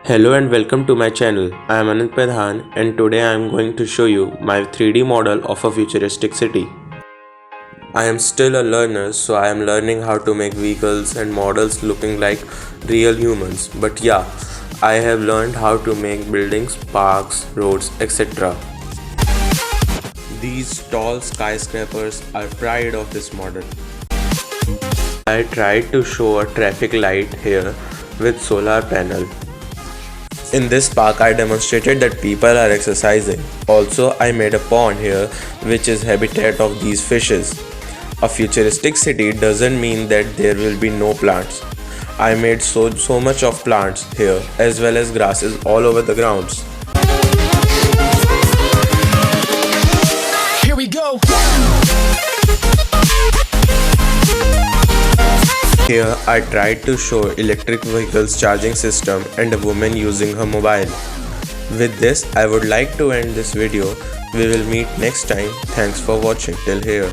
Hello and welcome to my channel. I am Anant Pradhan and today I am going to show you my 3D model of a futuristic city. I am still a learner, so I am learning how to make vehicles and models looking like real humans. But yeah, I have learned how to make buildings, parks, roads, etc. These tall skyscrapers are pride of this model. I tried to show a traffic light here with solar panel. In this park, I demonstrated that people are exercising. Also, I made a pond here, which is habitat of these fishes. A futuristic city doesn't mean that there will be no plants. I made so much of plants here, as well as grasses all over the grounds. Here we go. Here I tried to show electric vehicles charging system and a woman using her mobile. With this, I would like to end this video. We will meet next time. Thanks for watching till here.